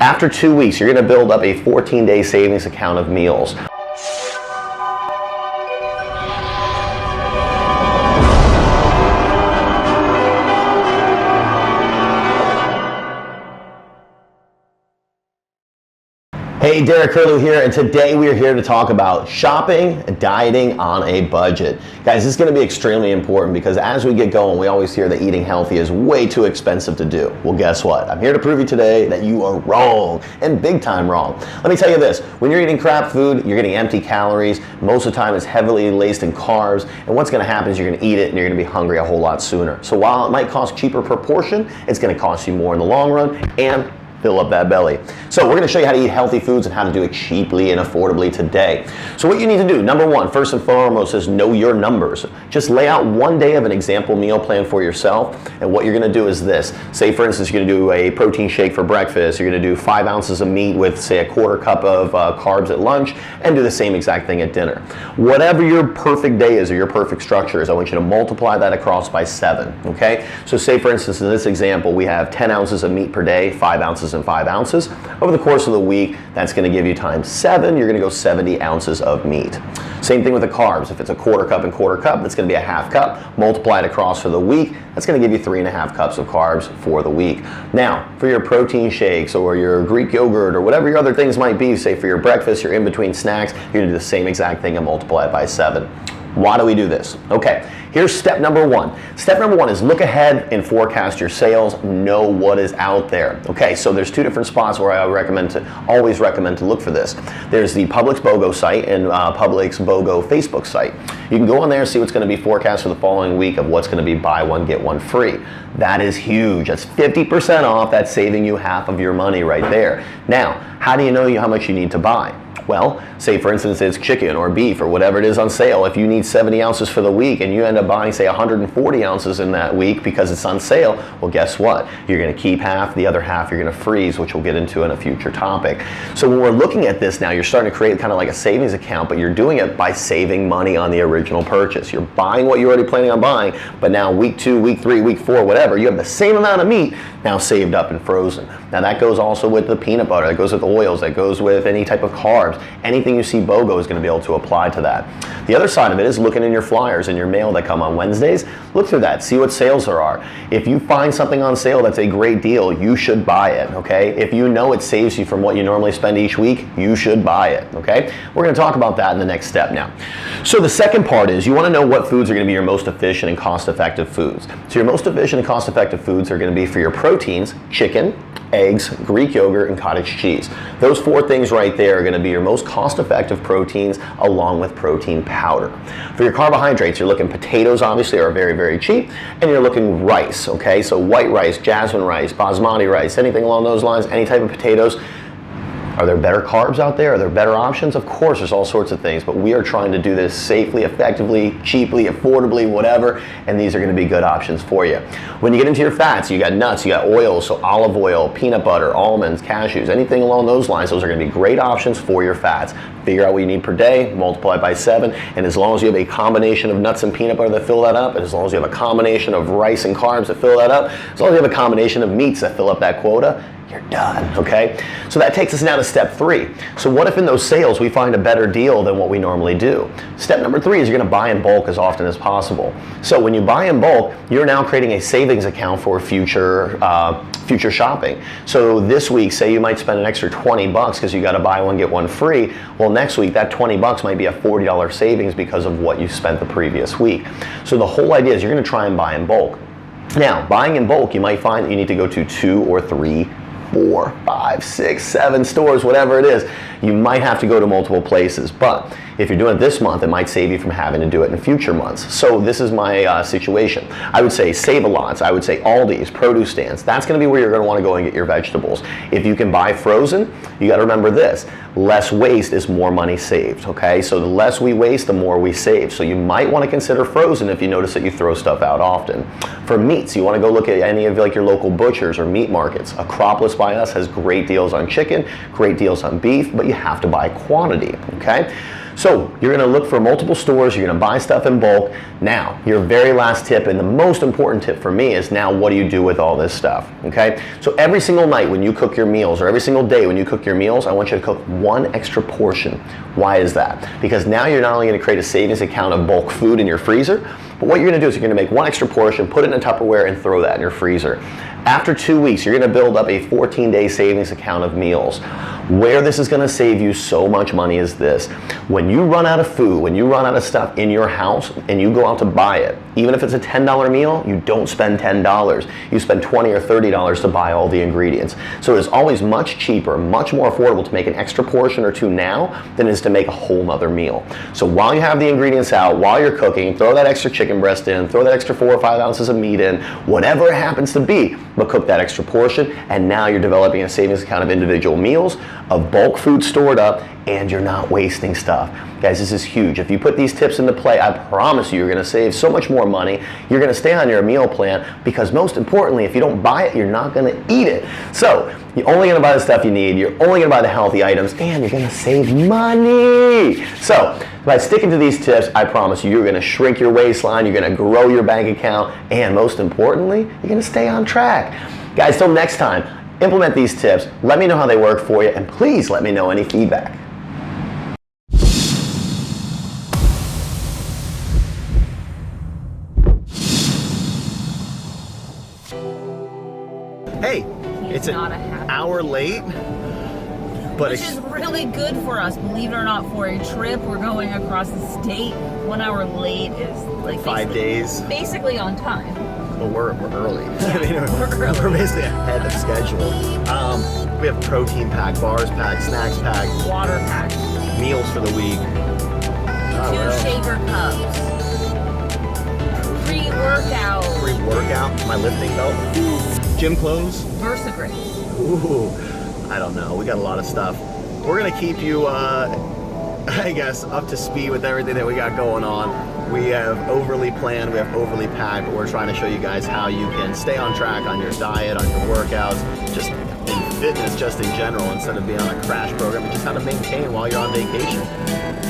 After 2 weeks, you're gonna build up a 14-day savings account of meals. Hey, Derek Curlew here, and today we are here to talk about shopping and dieting on a budget. Guys, this is going to be extremely important because as we get going, we always hear that eating healthy is way too expensive to do. Well, guess what? I'm here to prove you today that you are wrong, and big time wrong. Let me tell you this, when you're eating crap food, you're getting empty calories. Most of the time it's heavily laced in carbs, and what's going to happen is you're going to eat it and you're going to be hungry a whole lot sooner. So while it might cost cheaper per portion, it's going to cost you more in the long run and fill up that belly. So we're going to show you how to eat healthy foods and how to do it cheaply and affordably today. So what you need to do, number one, first and foremost, is know your numbers. Just lay out one day of an example meal plan for yourself, and what you're going to do is this. Say, for instance, you're going to do a protein shake for breakfast, you're going to do 5 ounces of meat with, say, a quarter cup of carbs at lunch, and do the same exact thing at dinner. Whatever your perfect day is or your perfect structure is, I want you to multiply that across by 7, okay? So say, for instance, in this example, we have 10 ounces of meat per day, 5 ounces and 5 ounces. Over the course of the week, that's going to give you times 7, you're going to go 70 ounces of meat. Same thing with the carbs. If it's a quarter cup and quarter cup, that's going to be a half cup. Multiply it across for the week, that's going to give you 3.5 cups of carbs for the week. Now, for your protein shakes or your Greek yogurt or whatever your other things might be, say for your breakfast, your in-between snacks, you're going to do the same exact thing and multiply it by 7. Why do we do this? Okay, here's step number one. Step number one is look ahead and forecast your sales, know what is out there. Okay, so there's 2 different spots where I always recommend to look for this. There's the Publix BOGO site and Publix BOGO Facebook site. You can go on there and see what's going to be forecast for the following week of what's going to be buy one, get one free. That is huge. That's 50% off. That's saving you half of your money right there. Now, how do you know how much you need to buy? Well, say for instance it's chicken or beef or whatever it is on sale. If you need 70 ounces for the week and you end up buying say 140 ounces in that week because it's on sale, well guess what? You're going to keep half, the other half you're going to freeze, which we'll get into in a future topic. So when we're looking at this now, you're starting to create kind of like a savings account, but you're doing it by saving money on the original purchase. You're buying what you're already planning on buying, but now week 2, week 3, week 4, whatever, you have the same amount of meat now saved up and frozen. Now that goes also with the peanut butter, that goes with the oils, that goes with any type of carbs. Anything you see BOGO is going to be able to apply to that. The other side of it is looking in your flyers in your mail that come on Wednesdays. Look through that, see what sales there are. If you find something on sale that's a great deal, you should buy it, okay? If you know it saves you from what you normally spend each week, you should buy it, okay? We're going to talk about that in the next step now. So the second part is you want to know what foods are going to be your most efficient and cost-effective foods. So your most efficient and cost-effective foods are going to be for your proteins, chicken, eggs, Greek yogurt, and cottage cheese. Those 4 things right there are going to be your most cost-effective proteins along with protein powder. For your carbohydrates, you're looking potatoes obviously are very, very cheap, and you're looking rice, okay? So white rice, jasmine rice, basmati rice, anything along those lines, any type of potatoes. Are there better carbs out there? Are there better options? Of course, there's all sorts of things, but we are trying to do this safely, effectively, cheaply, affordably, whatever, and these are going to be good options for you. When you get into your fats, you got nuts, you got oils, so olive oil, peanut butter, almonds, cashews, anything along those lines, those are going to be great options for your fats. Figure out what you need per day, multiply by 7, and as long as you have a combination of nuts and peanut butter that fill that up, and as long as you have a combination of rice and carbs that fill that up, as long as you have a combination of meats that fill up that quota, you're done, okay? So that takes us now to step 3. So what if in those sales we find a better deal than what we normally do? Step number 3 is you're gonna buy in bulk as often as possible. So when you buy in bulk, you're now creating a savings account for future shopping. So this week, say you might spend an extra 20 bucks because you gotta buy one, get one free. Well, next week, that 20 bucks might be a $40 savings because of what you spent the previous week. So the whole idea is you're gonna try and buy in bulk. Now, buying in bulk, you might find that you need to go to 2 or 3 4, 5, 6, 7 stores, whatever it is. You might have to go to multiple places, but if you're doing it this month, it might save you from having to do it in future months. So this is my situation. I would say Save-A-Lots, I would say Aldi's, produce stands. That's gonna be where you're gonna wanna go and get your vegetables. If you can buy frozen, you gotta remember this, less waste is more money saved, okay? So the less we waste, the more we save. So you might wanna consider frozen if you notice that you throw stuff out often. For meats, you wanna go look at any of like your local butchers or meat markets. Acropolis by us has great deals on chicken, great deals on beef, but you have to buy quantity, okay? So you're gonna look for multiple stores, you're gonna buy stuff in bulk. Now, your very last tip and the most important tip for me is now what do you do with all this stuff, okay? So every single night when you cook your meals, or every single day when you cook your meals, I want you to cook one extra portion. Why is that? Because now you're not only gonna create a savings account of bulk food in your freezer, but what you're gonna do is you're gonna make one extra portion, put it in a Tupperware, and throw that in your freezer. After 2 weeks, you're gonna build up a 14-day savings account of meals. Where this is gonna save you so much money is this. When you run out of food, when you run out of stuff in your house and you go out to buy it, even if it's a $10 meal, you don't spend $10. You spend $20 or $30 to buy all the ingredients. So it's always much cheaper, much more affordable to make an extra portion or two now than it is to make a whole nother meal. So while you have the ingredients out, while you're cooking, throw that extra chicken breast in, throw that extra 4 or 5 ounces of meat in, whatever it happens to be, but cook that extra portion, and now you're developing a savings account of individual meals, of bulk food stored up, and you're not wasting stuff. Guys, this is huge. If you put these tips into play, I promise you're gonna save so much more money. You're gonna stay on your meal plan, because most importantly, if you don't buy it, you're not gonna eat it. So, you're only gonna buy the stuff you need, you're only gonna buy the healthy items, and you're gonna save money. So, by sticking to these tips, I promise you, you're gonna shrink your waistline, you're gonna grow your bank account, and most importantly, you're gonna stay on track. Guys, till next time, implement these tips, let me know how they work for you, and please let me know any feedback. Hey, it's an hour late, but which is really good for us, believe it or not, for a trip. We're going across the state. 1 hour late is like 5 days. Basically on time. Well, we're early. Yeah, I mean, we're early. We're basically ahead of schedule. We have protein pack, bars pack, snacks pack, Water pack. meals for the week. 2 shaker cups. Pre-workout. Pre-workout, my lifting belt, gym clothes. Versagrace. Ooh, I don't know. We got a lot of stuff. We're gonna keep you, I guess, up to speed with everything that we got going on. We have overly planned, we have overly packed, but we're trying to show you guys how you can stay on track on your diet, on your workouts, just in fitness, just in general, instead of being on a crash program, and just how to maintain while you're on vacation.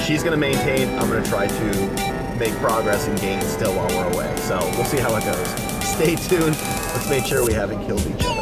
She's gonna maintain, I'm gonna try to make progress and gain still while we're away. So we'll see how it goes. Stay tuned. Let's make sure we haven't killed each other.